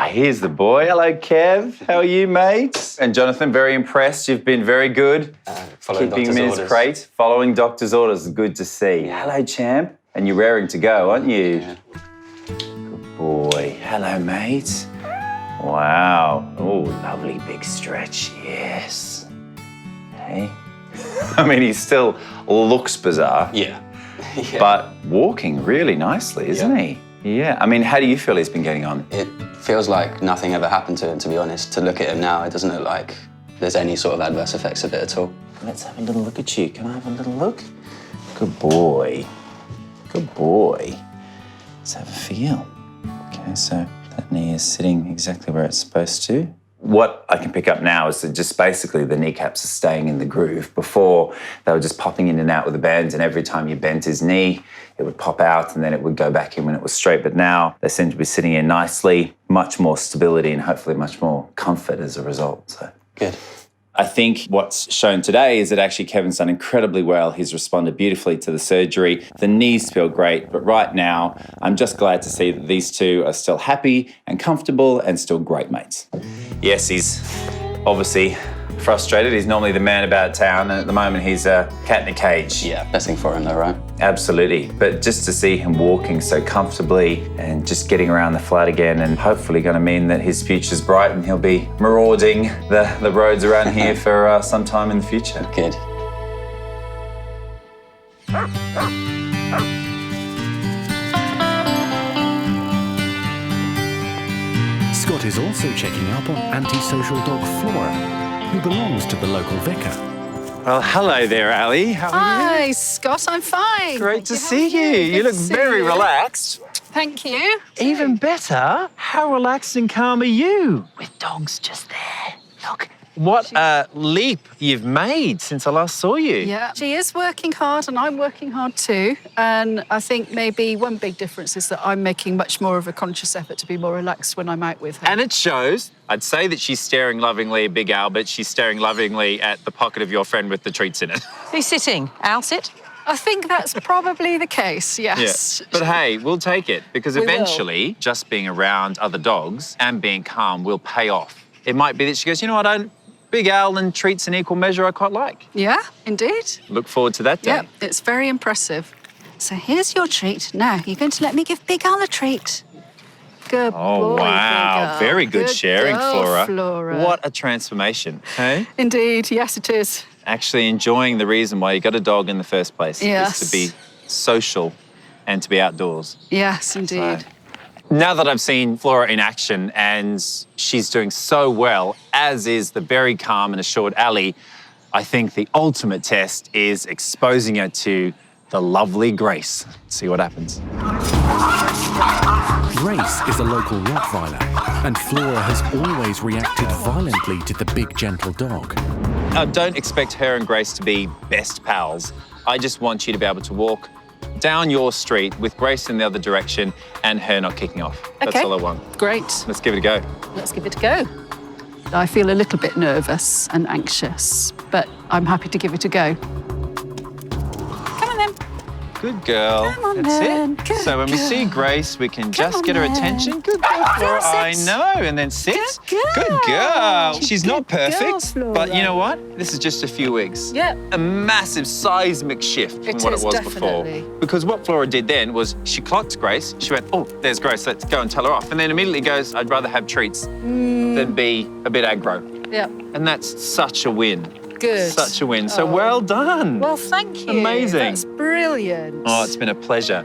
[SPEAKER 13] Here's the boy. Hello, Kev. How are you, mate? And Jonathan, very impressed. You've been very good.
[SPEAKER 4] Following
[SPEAKER 13] Keeping him
[SPEAKER 4] doctor's
[SPEAKER 13] in his
[SPEAKER 4] orders.
[SPEAKER 13] crate. Following doctor's orders. Good to see. Hello, champ. And you're raring to go, aren't you?
[SPEAKER 4] Yeah.
[SPEAKER 13] Good boy. Hello, mate. Wow. Oh, lovely big stretch. Yes. Hey. I mean, he still looks bizarre.
[SPEAKER 4] Yeah. Yeah.
[SPEAKER 13] But walking really nicely, isn't he? Yeah. I mean, how do you feel he's been getting on?
[SPEAKER 4] It feels like nothing ever happened to him, to be honest. To look at him now, it doesn't look like there's any sort of adverse effects of it at all.
[SPEAKER 13] Let's have a little look at you. Can I have a little look? Good boy. Good boy. Let's have a feel. Okay, so that knee is sitting exactly where it's supposed to. What I can pick up now is that just basically the kneecaps are staying in the groove. Before, they were just popping in and out with the bands, and every time you bent his knee, it would pop out and then it would go back in when it was straight. But now they seem to be sitting in nicely, much more stability and hopefully much more comfort as a result. So
[SPEAKER 4] Good.
[SPEAKER 13] I think what's shown today is that actually Kevin's done incredibly well. He's responded beautifully to the surgery. The knees feel great, but right now I'm just glad to see that these two are still happy and comfortable and still great mates. Yes, he's obviously frustrated. He's normally the man about town, and at the moment he's a cat in a cage.
[SPEAKER 4] Yeah, best thing for him though, right?
[SPEAKER 13] Absolutely. But just to see him walking so comfortably and just getting around the flat again, and hopefully going to mean that his future's bright and he'll be marauding the roads around here for some time in the future.
[SPEAKER 4] Good.
[SPEAKER 1] Scott is also checking up on antisocial dog Flora, who belongs to the local vicar.
[SPEAKER 13] Well, hello there, Ali. How are you?
[SPEAKER 9] Hi, Scott. I'm fine.
[SPEAKER 13] Great to see you. You look very relaxed.
[SPEAKER 9] Thank you.
[SPEAKER 13] Even better, how relaxed and calm are you? With dogs just there. Look. What a leap you've made since I last saw you.
[SPEAKER 9] Yeah, she is working hard and I'm working hard too. And I think maybe one big difference is that I'm making much more of a conscious effort to be more relaxed when I'm out with her.
[SPEAKER 13] And it shows. I'd say that she's staring lovingly at Big Al, but she's staring lovingly at the pocket of your friend with the treats in it.
[SPEAKER 12] Who's sitting? Al sit?
[SPEAKER 9] I think that's probably the case, yes.
[SPEAKER 13] Yeah. But hey, we'll take it, because
[SPEAKER 9] We will.
[SPEAKER 13] eventually just being around other dogs and being calm will pay off. It might be that she goes, you know what, Big Al and treats in equal measure I quite like.
[SPEAKER 9] Yeah, indeed.
[SPEAKER 13] Look forward to that day.
[SPEAKER 9] Yep, it's very impressive. So here's your treat. Now, you're going to let me give Big Al a treat. Good
[SPEAKER 13] Oh,
[SPEAKER 9] boy,
[SPEAKER 13] wow.
[SPEAKER 9] Big Al.
[SPEAKER 13] Very good sharing,
[SPEAKER 9] girl,
[SPEAKER 13] Flora. What a transformation, hey?
[SPEAKER 9] Indeed, yes, it is.
[SPEAKER 13] Actually enjoying the reason why you got a dog in the first place.
[SPEAKER 9] Yes.
[SPEAKER 13] Is to be social and to be outdoors.
[SPEAKER 9] Yes, indeed.
[SPEAKER 13] Now that I've seen Flora in action and she's doing so well, as is the very calm and assured Ali, I think the ultimate test is exposing her to the lovely Grace. See what happens.
[SPEAKER 1] Grace is a local Rottweiler, and Flora has always reacted violently to the big, gentle dog.
[SPEAKER 13] I don't expect her and Grace to be best pals. I just want you to be able to walk down your street with Grace in the other direction and her not kicking off. That's
[SPEAKER 9] Okay.
[SPEAKER 13] all I want.
[SPEAKER 9] Great.
[SPEAKER 13] Let's give it a go.
[SPEAKER 9] Let's give it a go. I feel a little bit nervous and anxious, but I'm happy to give it a go. Come on then.
[SPEAKER 13] Good girl.
[SPEAKER 9] Come on
[SPEAKER 13] That's
[SPEAKER 9] then.
[SPEAKER 13] it.
[SPEAKER 9] Good
[SPEAKER 13] So when we see
[SPEAKER 9] girl.
[SPEAKER 13] Grace, we can
[SPEAKER 9] Come
[SPEAKER 13] just
[SPEAKER 9] on
[SPEAKER 13] get her
[SPEAKER 9] then.
[SPEAKER 13] attention. Good girl, Flora. I
[SPEAKER 9] sit.
[SPEAKER 13] know. And then sit.
[SPEAKER 9] Good girl.
[SPEAKER 13] Good girl. She's not
[SPEAKER 9] Good girl,
[SPEAKER 13] perfect,
[SPEAKER 9] Flora.
[SPEAKER 13] but you know what? This is just a few weeks.
[SPEAKER 9] Yeah.
[SPEAKER 13] A massive seismic shift from
[SPEAKER 9] It
[SPEAKER 13] what
[SPEAKER 9] is,
[SPEAKER 13] it was
[SPEAKER 9] definitely.
[SPEAKER 13] before. Because what Flora did then was she clocked Grace. She went, oh, there's Grace. Let's go and tell her off. And then immediately goes, I'd rather have treats than be a bit aggro.
[SPEAKER 9] Yeah.
[SPEAKER 13] And that's such a win.
[SPEAKER 9] Good.
[SPEAKER 13] Such a win. So
[SPEAKER 9] Oh.
[SPEAKER 13] well done.
[SPEAKER 9] Well, thank you.
[SPEAKER 13] Amazing.
[SPEAKER 9] That's brilliant.
[SPEAKER 13] Oh, it's been a pleasure.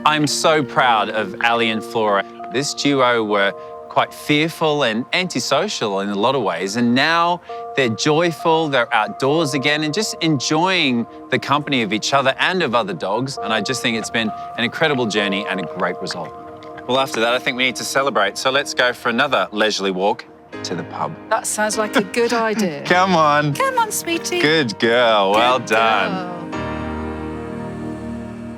[SPEAKER 13] I'm so proud of Ali and Flora. This duo were
[SPEAKER 3] quite fearful and antisocial in a lot of ways. And now they're joyful, they're outdoors again and just enjoying the company of each other and of other dogs. And I just think it's been an incredible journey and a great result. Well, after that, I think we need to celebrate. So let's go for another leisurely walk to the pub.
[SPEAKER 6] That sounds like a good idea.
[SPEAKER 3] Come on.
[SPEAKER 6] Come on, sweetie.
[SPEAKER 3] Good girl. Well done.